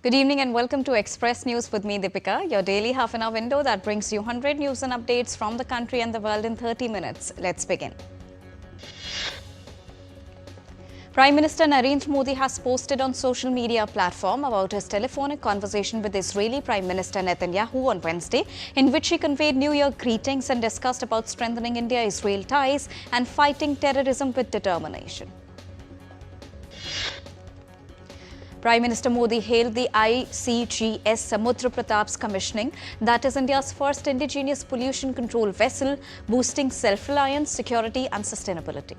Good evening and welcome to Express News with me, Deepika, your daily half-an-hour window that brings you 100 news and updates from the country and the world in 30 minutes. Let's begin. Prime Minister Narendra Modi has posted on social media platform about his telephonic conversation with Israeli Prime Minister Netanyahu on Wednesday, in which he conveyed New Year greetings and discussed about strengthening India-Israel ties and fighting terrorism with determination. Prime Minister Modi hailed the ICGS Samudra Pratap's commissioning, that is India's first indigenous pollution control vessel, boosting self-reliance, security and sustainability.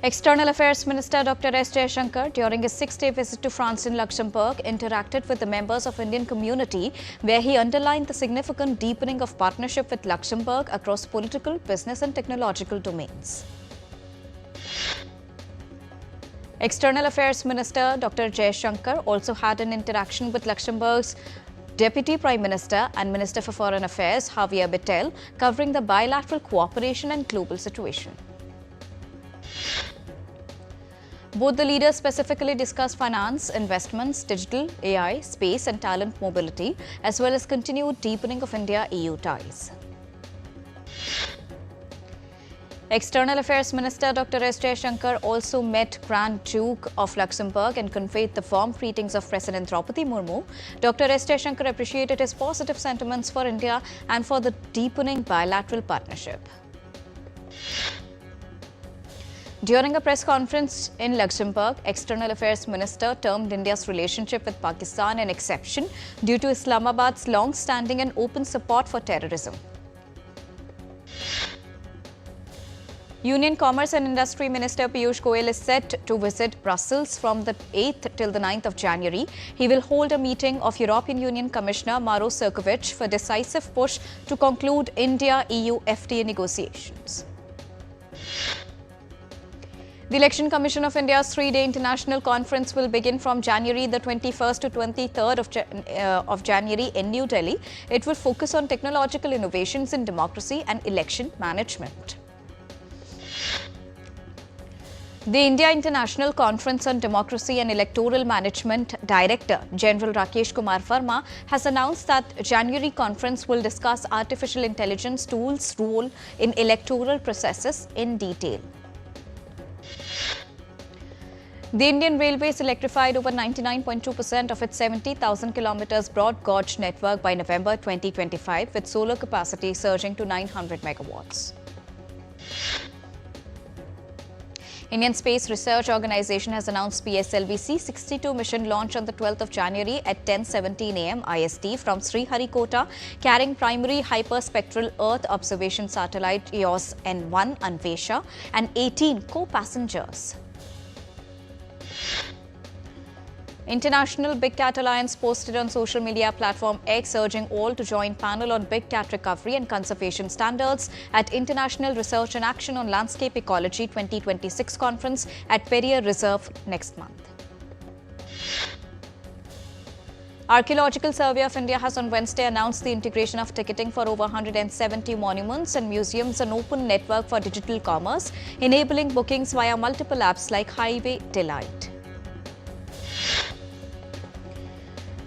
External Affairs Minister Dr. S. Jaishankar, during his 6-day visit to France and Luxembourg, interacted with the members of Indian community, where he underlined the significant deepening of partnership with Luxembourg across political, business and technological domains. External Affairs Minister Dr. Jaishankar also had an interaction with Luxembourg's Deputy Prime Minister and Minister for Foreign Affairs, Javier Bettel, covering the bilateral cooperation and global situation. Both the leaders specifically discussed finance, investments, digital, AI, space and talent mobility, as well as continued deepening of India-EU ties. External Affairs Minister Dr. S. Jaishankar also met Grand Duke of Luxembourg and conveyed the warm greetings of President Draupadi Murmu. Dr. S. Jaishankar appreciated his positive sentiments for India and for the deepening bilateral partnership. During a press conference in Luxembourg, External Affairs Minister termed India's relationship with Pakistan an exception due to Islamabad's long-standing and open support for terrorism. Union Commerce and Industry Minister Piyush Goyal is set to visit Brussels from the 8th till the 9th of January. He will hold a meeting of European Union Commissioner Maro Sefcovic for decisive push to conclude India-EU FTA negotiations. The Election Commission of India's 3-day international conference will begin from January the 21st to 23rd of January in New Delhi. It will focus on technological innovations in democracy and election management. The India International Conference on Democracy and Electoral Management Director General Rakesh Kumar Verma has announced that January conference will discuss artificial intelligence tools' role in electoral processes in detail. The Indian Railways electrified over 99.2% of its 70,000 kilometers broad gauge network by November 2025, with solar capacity surging to 900 megawatts. Indian Space Research Organisation has announced PSLV C-62 mission launch on the 12th of January at 10:17 am IST from Sriharikota, carrying primary hyperspectral Earth observation satellite EOS N1 Anvesha and 18 co-passengers. International Big Cat Alliance posted on social media platform X, urging all to join panel on big cat recovery and conservation standards at International Research and Action on Landscape Ecology 2026 conference at Periyar Reserve next month. Archaeological Survey of India has on Wednesday announced the integration of ticketing for over 170 monuments and museums, an open network for digital commerce, enabling bookings via multiple apps like Highway Delight.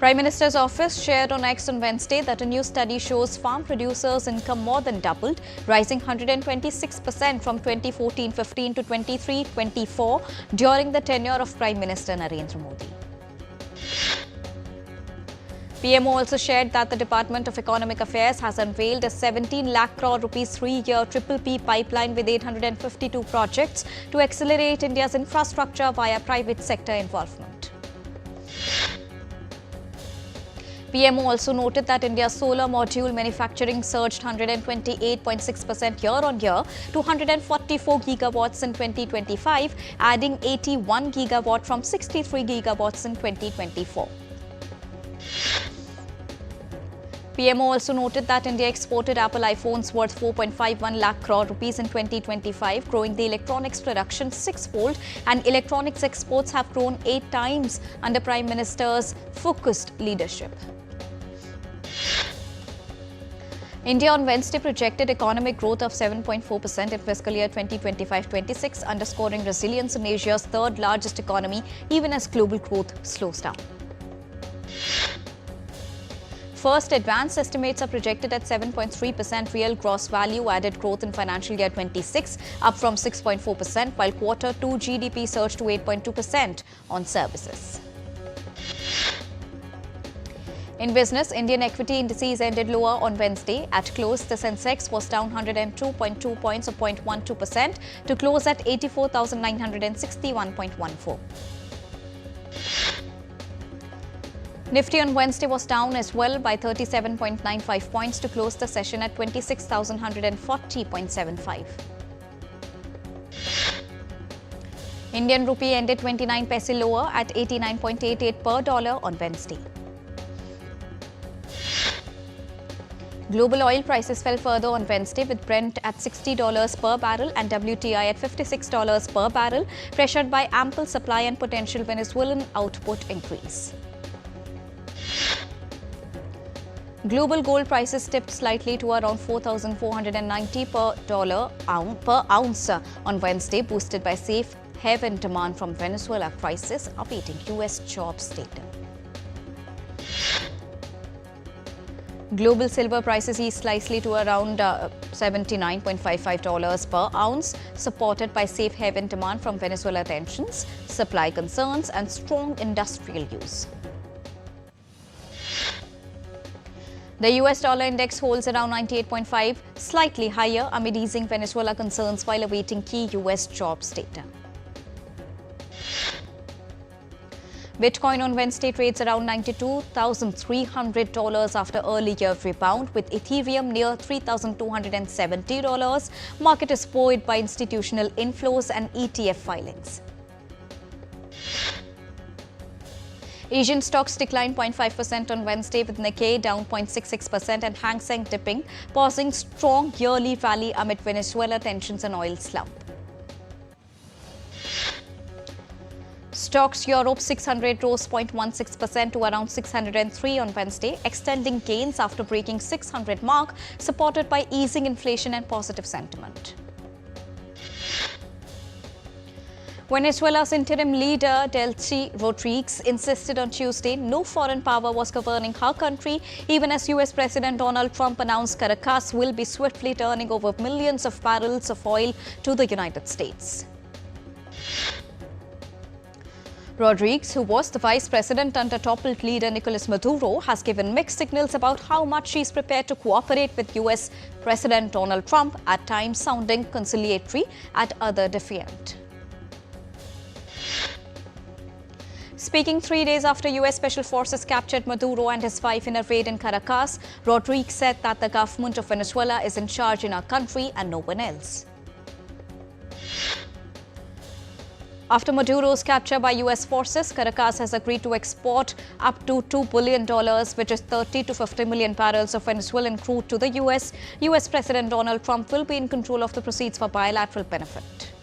Prime Minister's office shared on X on Wednesday that a new study shows farm producers' income more than doubled, rising 126% from 2014-15 to 23-24 during the tenure of Prime Minister Narendra Modi. PMO also shared that the Department of Economic Affairs has unveiled a 17 lakh crore rupees 3-year PPP pipeline with 852 projects to accelerate India's infrastructure via private sector involvement. PMO also noted that India's solar module manufacturing surged 128.6% year-on-year to 144 gigawatts in 2025, adding 81 gigawatt from 63 gigawatts in 2024. PMO also noted that India exported Apple iPhones worth 4.51 lakh crore rupees in 2025, growing the electronics production 6-fold, and electronics exports have grown 8 times under Prime Minister's focused leadership. India on Wednesday projected economic growth of 7.4% in fiscal year 2025-26, underscoring resilience in Asia's third largest economy, even as global growth slows down. First, advanced estimates are projected at 7.3% real gross value added growth in financial year 26, up from 6.4%, while quarter 2 GDP surged to 8.2% on services. In business, Indian equity indices ended lower on Wednesday. At close, the Sensex was down 102.2 points or 0.12% to close at 84,961.14. Nifty on Wednesday was down as well by 37.95 points to close the session at 26,140.75. Indian rupee ended 29 paise lower at 89.88 per dollar on Wednesday. Global oil prices fell further on Wednesday, with Brent at $60 per barrel and WTI at $56 per barrel, pressured by ample supply and potential Venezuelan output increase. Global gold prices tipped slightly to around $4,490 per ounce on Wednesday, boosted by safe haven demand from Venezuela crisis, awaiting U.S. jobs data. Global silver prices eased slightly to around $79.55 per ounce, supported by safe haven demand from Venezuela tensions, supply concerns, and strong industrial use. The US dollar index holds around 98.5, slightly higher amid easing Venezuela concerns while awaiting key US jobs data. Bitcoin on Wednesday trades around $92,300 after early year rebound, with Ethereum near $3,270. Market is buoyed by institutional inflows and ETF filings. Asian stocks declined 0.5% on Wednesday, with Nikkei down 0.66% and Hang Seng dipping, pausing strong yearly rally amid Venezuela tensions and oil slump. Stocks Europe 600 rose 0.16% to around 603 on Wednesday, extending gains after breaking 600 mark, supported by easing inflation and positive sentiment. Venezuela's interim leader, Delcy Rodriguez, insisted on Tuesday no foreign power was governing her country, even as US President Donald Trump announced Caracas will be swiftly turning over millions of barrels of oil to the United States. Rodriguez, who was the vice president under toppled leader Nicolas Maduro, has given mixed signals about how much she is prepared to cooperate with US President Donald Trump, at times sounding conciliatory, at others defiant. Speaking 3 days after US Special Forces captured Maduro and his wife in a raid in Caracas, Rodriguez said that the government of Venezuela is in charge in our country and no one else. After Maduro's capture by US forces, Caracas has agreed to export up to $2 billion, which is 30 to 50 million barrels of Venezuelan crude to the US. US President Donald Trump will be in control of the proceeds for bilateral benefit.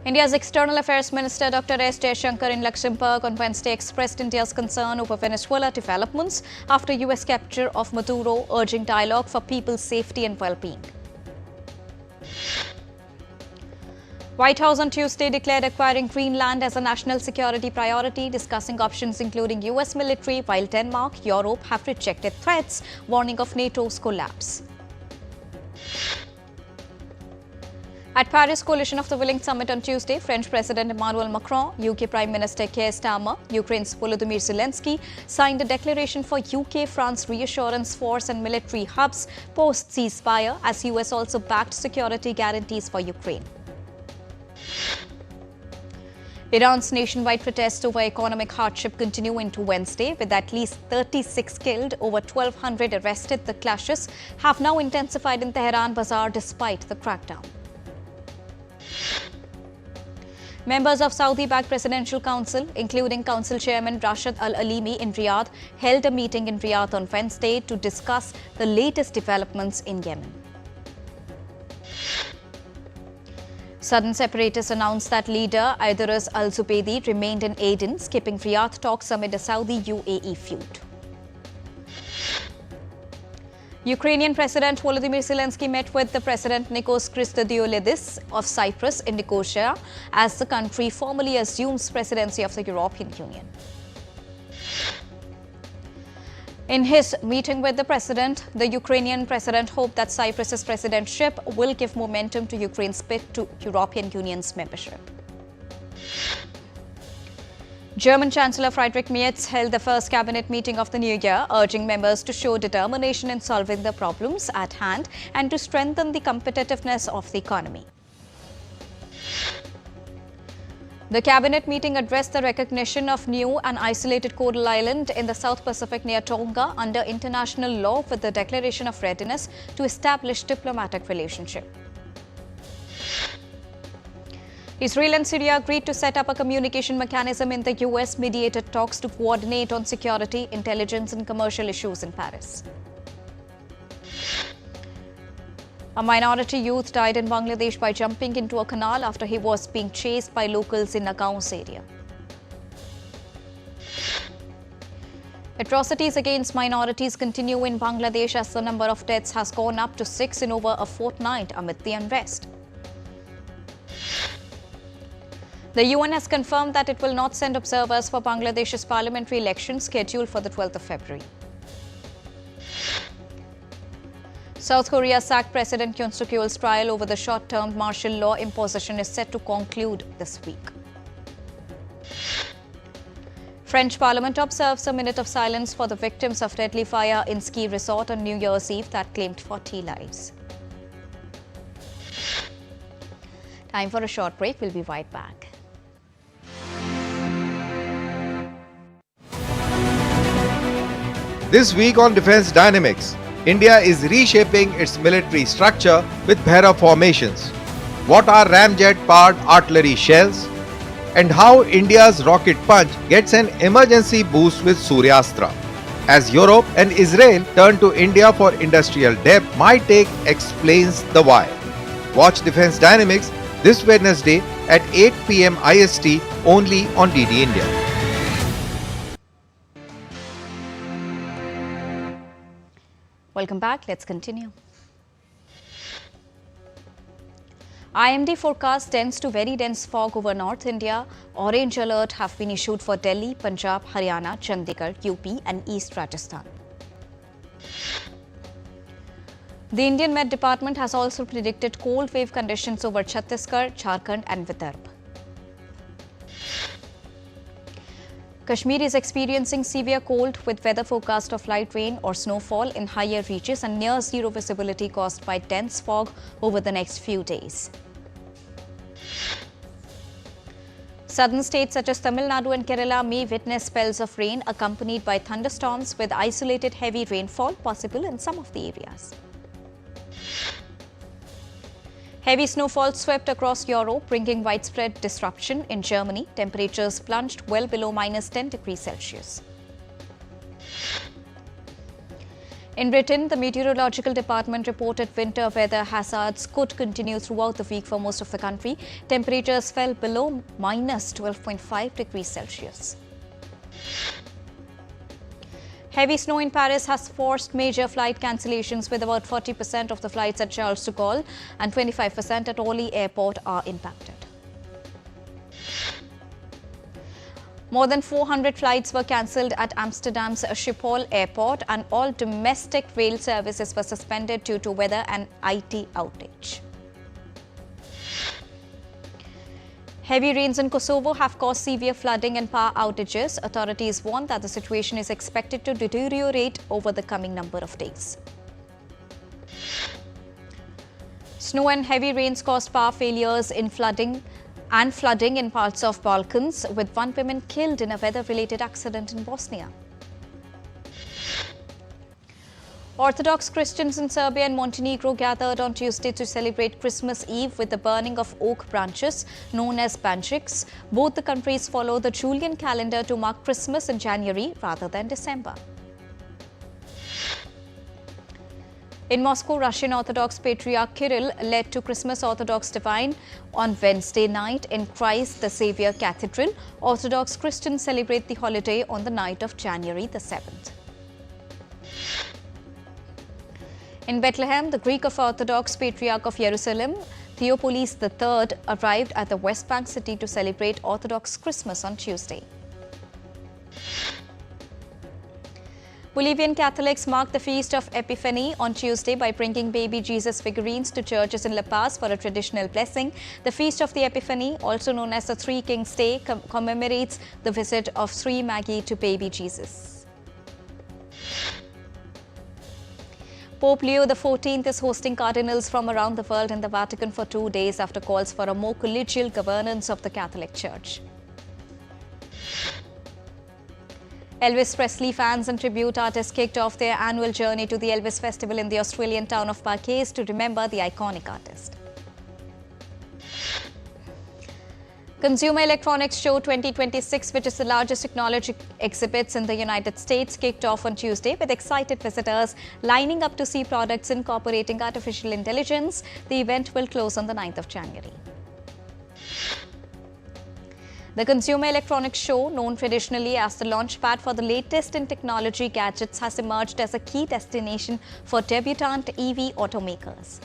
India's External Affairs Minister Dr. S. Jaishankar in Luxembourg on Wednesday expressed India's concern over Venezuela developments after US capture of Maduro, urging dialogue for people's safety and well-being. White House on Tuesday declared acquiring Greenland as a national security priority, discussing options including US military, while Denmark, Europe have rejected threats, warning of NATO's collapse. At Paris Coalition of the Willing Summit on Tuesday, French President Emmanuel Macron, UK Prime Minister Keir Starmer, Ukraine's Volodymyr Zelensky signed a declaration for UK-France reassurance force and military hubs post-ceasefire, as US also backed security guarantees for Ukraine. Iran's nationwide protests over economic hardship continue into Wednesday, with at least 36 killed, over 1,200 arrested. The clashes have now intensified in Tehran Bazaar despite the crackdown. Members of Saudi-backed Presidential Council, including Council Chairman Rashid Al Alimi in Riyadh, held a meeting in Riyadh on Wednesday to discuss the latest developments in Yemen. Southern separatists announced that leader Idris al-Zubaydi remained in Aden, skipping Riyadh talks amid a Saudi-UAE feud. Ukrainian President Volodymyr Zelensky met with the President Nikos Christodoulidis of Cyprus in Nicosia as the country formally assumes presidency of the European Union. In his meeting with the president, the Ukrainian president hoped that Cyprus's presidentship will give momentum to Ukraine's bid to European Union's membership. German Chancellor Friedrich Merz held the first cabinet meeting of the new year, urging members to show determination in solving the problems at hand and to strengthen the competitiveness of the economy. The cabinet meeting addressed the recognition of new and isolated coastal island in the South Pacific near Tonga under international law with the declaration of readiness to establish diplomatic relationship. Israel and Syria agreed to set up a communication mechanism in the US-mediated talks to coordinate on security, intelligence and commercial issues in Paris. A minority youth died in Bangladesh by jumping into a canal after he was being chased by locals in Nagaon's area. Atrocities against minorities continue in Bangladesh as the number of deaths has gone up to 6 in over a fortnight amid the unrest. The UN has confirmed that it will not send observers for Bangladesh's parliamentary elections scheduled for the 12th of February. South Korea sacked President Yoon Suk Yeol's trial over the short-term martial law imposition is set to conclude this week. French Parliament observes a minute of silence for the victims of deadly fire in ski resort on New Year's Eve that claimed 40 lives. Time for a short break. We'll be right back. This week on Defence Dynamics, India is reshaping its military structure with Bhaira formations. What are ramjet-powered artillery shells? And how India's rocket punch gets an emergency boost with Suryastra. As Europe and Israel turn to India for industrial depth, my take explains the why. Watch Defence Dynamics this Wednesday at 8 p.m. IST only on DD India. Welcome back. Let's continue. IMD forecast dense to very dense fog over North India. Orange alert have been issued for Delhi, Punjab, Haryana, Chandigarh, UP and East Rajasthan. The Indian Met Department has also predicted cold wave conditions over Chhattisgarh, Jharkhand and Vidarbha. Kashmir is experiencing severe cold with weather forecast of light rain or snowfall in higher reaches and near zero visibility caused by dense fog over the next few days. Southern states such as Tamil Nadu and Kerala may witness spells of rain accompanied by thunderstorms with isolated heavy rainfall possible in some of the areas. Heavy snowfall swept across Europe, bringing widespread disruption in Germany. Temperatures plunged well below -10 degrees Celsius. In Britain, the Meteorological Department reported winter weather hazards could continue throughout the week for most of the country. Temperatures fell below -12.5 degrees Celsius. Heavy snow in Paris has forced major flight cancellations with about 40% of the flights at Charles de Gaulle and 25% at Orly Airport are impacted. More than 400 flights were cancelled at Amsterdam's Schiphol Airport and all domestic rail services were suspended due to weather and IT outage. Heavy rains in Kosovo have caused severe flooding and power outages. Authorities warn that the situation is expected to deteriorate over the coming number of days. Snow and heavy rains caused power failures in flooding in parts of Balkans, with one woman killed in a weather-related accident in Bosnia. Orthodox Christians in Serbia and Montenegro gathered on Tuesday to celebrate Christmas Eve with the burning of oak branches known as banjiks. Both the countries follow the Julian calendar to mark Christmas in January rather than December. In Moscow, Russian Orthodox Patriarch Kirill led to Christmas Orthodox Divine on Wednesday night in Christ the Saviour Cathedral. Orthodox Christians celebrate the holiday on the night of January the 7th. In Bethlehem, the Greek Orthodox Patriarch of Jerusalem, Theophilus III, arrived at the West Bank city to celebrate Orthodox Christmas on Tuesday. Bolivian Catholics marked the Feast of Epiphany on Tuesday by bringing baby Jesus figurines to churches in La Paz for a traditional blessing. The Feast of the Epiphany, also known as the Three Kings Day, commemorates the visit of three Magi to baby Jesus. Pope Leo XIV is hosting cardinals from around the world in the Vatican for 2 days after calls for a more collegial governance of the Catholic Church. Elvis Presley fans and tribute artists kicked off their annual journey to the Elvis Festival in the Australian town of Parkes to remember the iconic artist. Consumer Electronics Show 2026, which is the largest technology exhibit in the United States, kicked off on Tuesday with excited visitors lining up to see products incorporating artificial intelligence. The event will close on the 9th of January. The Consumer Electronics Show, known traditionally as the launchpad for the latest in technology gadgets, has emerged as a key destination for debutant EV automakers.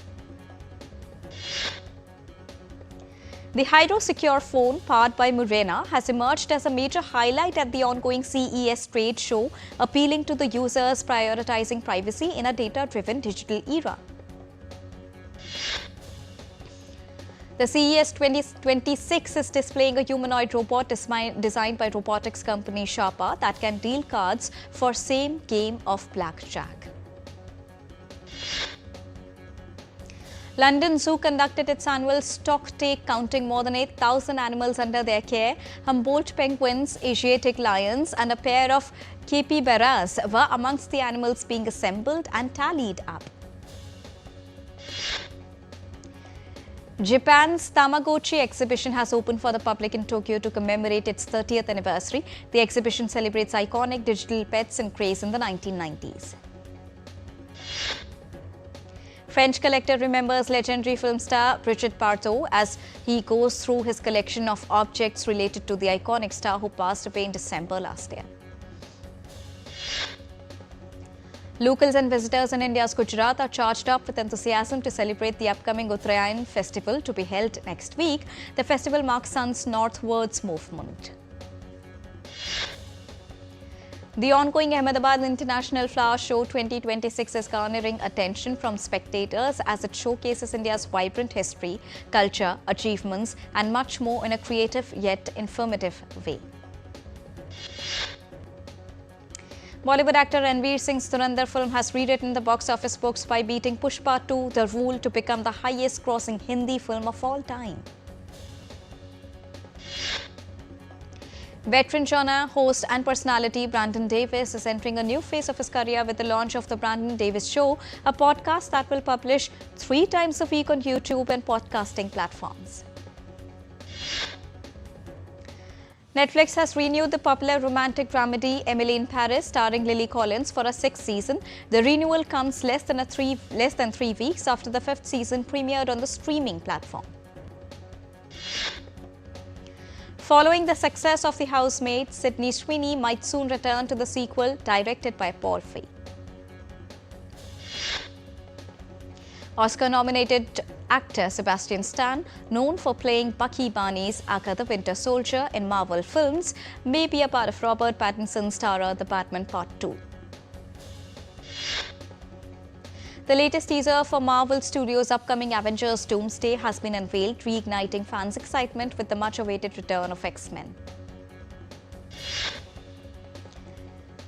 The Hydro-Secure phone, powered by Murena, has emerged as a major highlight at the ongoing CES trade show, appealing to the users prioritizing privacy in a data-driven digital era. The CES 2026 is displaying a humanoid robot designed by robotics company Sharpa that can deal cards for same game of blackjack. London Zoo conducted its annual stock take, counting more than 8,000 animals under their care. Humboldt penguins, Asiatic lions and a pair of capybaras were amongst the animals being assembled and tallied up. Japan's Tamagotchi exhibition has opened for the public in Tokyo to commemorate its 30th anniversary. The exhibition celebrates iconic digital pets in craze in the 1990s. French collector remembers legendary film star Brigitte Bardot as he goes through his collection of objects related to the iconic star who passed away in December last year. Locals and visitors in India's Gujarat are charged up with enthusiasm to celebrate the upcoming Uttarayan festival to be held next week. The festival marks sun's northwards movement. The ongoing Ahmedabad International Flower Show 2026 is garnering attention from spectators as it showcases India's vibrant history, culture, achievements and much more in a creative yet informative way. Bollywood actor Ranveer Singh's Dhurandhar film has rewritten the box office books by beating Pushpa 2, The Rule, to become the highest-grossing Hindi film of all time. Veteran genre, host and personality Brandon Davis is entering a new phase of his career with the launch of The Brandon Davis Show, a podcast that will publish 3 times a week on YouTube and podcasting platforms. Netflix has renewed the popular romantic dramedy Emily in Paris, starring Lily Collins, for a 6th season. The renewal comes less than 3 weeks after the 5th season premiered on the streaming platform. Following the success of The Housemaid, Sydney Sweeney might soon return to the sequel, directed by Paul Feig. Oscar-nominated actor Sebastian Stan, known for playing Bucky Barney's aka the Winter Soldier in Marvel films, may be a part of Robert Pattinson's starrer The Batman Part 2. The latest teaser for Marvel Studios' upcoming Avengers Doomsday has been unveiled, reigniting fans' excitement with the much-awaited return of X-Men.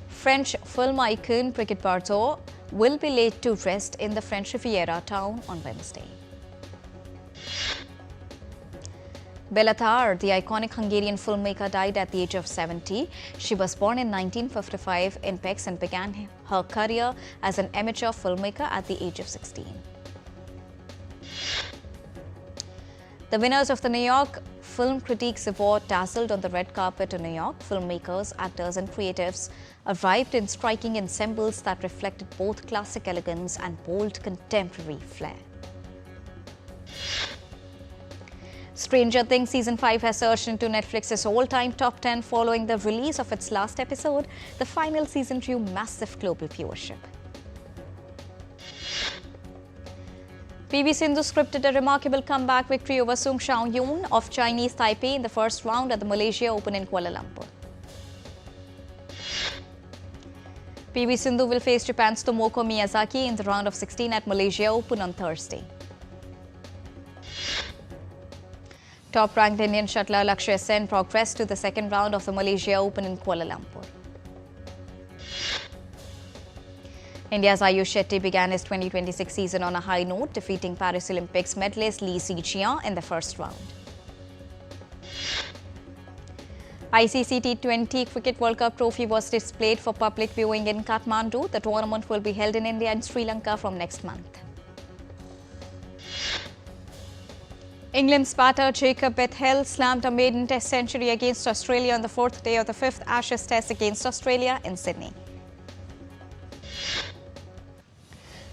French film icon Brigitte Bardot will be laid to rest in the French Riviera town on Wednesday. Béla Tarr, the iconic Hungarian filmmaker, died at the age of 70. She was born in 1955 in Pécs and began her career as an amateur filmmaker at the age of 16. The winners of the New York Film Critics Award dazzled on the red carpet in New York. Filmmakers, actors and creatives arrived in striking ensembles that reflected both classic elegance and bold contemporary flair. Stranger Things Season 5 has surged into Netflix's all-time top 10 following the release of its last episode. The final season drew massive global viewership. PV Sindhu scripted a remarkable comeback victory over Sung Xiaoyun of Chinese Taipei in the first round at the Malaysia Open in Kuala Lumpur. PV Sindhu will face Japan's Tomoko Miyazaki in the round of 16 at Malaysia Open on Thursday. Top-ranked Indian shuttler Lakshya Sen progressed to the second round of the Malaysia Open in Kuala Lumpur. India's Ayush Shetty began his 2026 season on a high note, defeating Paris Olympics medalist Lee Zijian in the first round. ICC T20 Cricket World Cup trophy was displayed for public viewing in Kathmandu. The tournament will be held in India and Sri Lanka from next month. England's batter Jacob Bethel slammed a maiden Test century against Australia on the fourth day of the fifth Ashes Test against Australia in Sydney.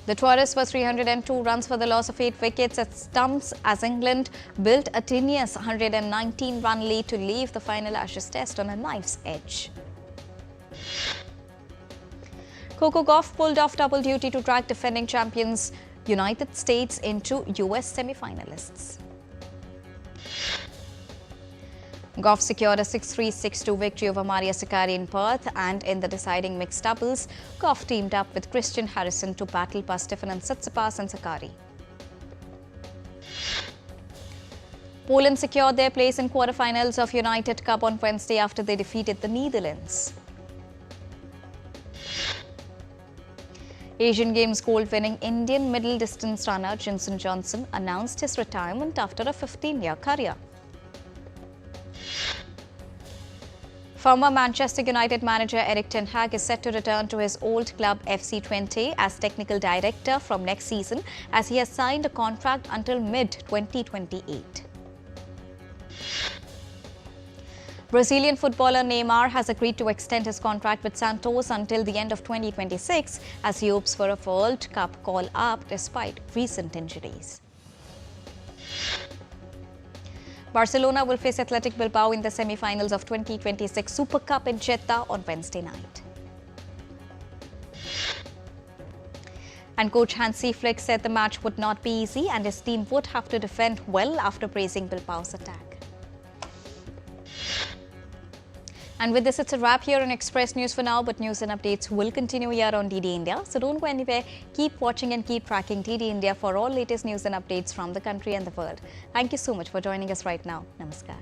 The tourists were 302 runs for the loss of 8 wickets at stumps as England built a tenuous 119-run lead to leave the final Ashes Test on a knife's edge. Coco Gauff pulled off double duty to drag defending champions United States into US semi-finalists. Gauff secured a 6-3, 6-2 victory over Maria Sakkari in Perth, and in the deciding mixed doubles, Gauff teamed up with Christian Harrison to battle past Stefanos Tsitsipas and Sakkari. Poland secured their place in quarterfinals of United Cup on Wednesday after they defeated the Netherlands. Asian Games gold-winning Indian middle distance runner Jinson Johnson announced his retirement after a 15-year career. Former Manchester United manager Erik ten Hag is set to return to his old club FC Twente as technical director from next season, as he has signed a contract until mid-2028. Brazilian footballer Neymar has agreed to extend his contract with Santos until the end of 2026 as he hopes for a World Cup call-up despite recent injuries. Barcelona will face Athletic Bilbao in the semi-finals of 2026 Super Cup in Jeddah on Wednesday night. And coach Hansi Flick said the match would not be easy and his team would have to defend well after praising Bilbao's attack. And with this, it's a wrap here on Express News for now, but news and updates will continue here on DD India. So don't go anywhere. Keep watching and keep tracking DD India for all latest news and updates from the country and the world. Thank you so much for joining us right now. Namaskar.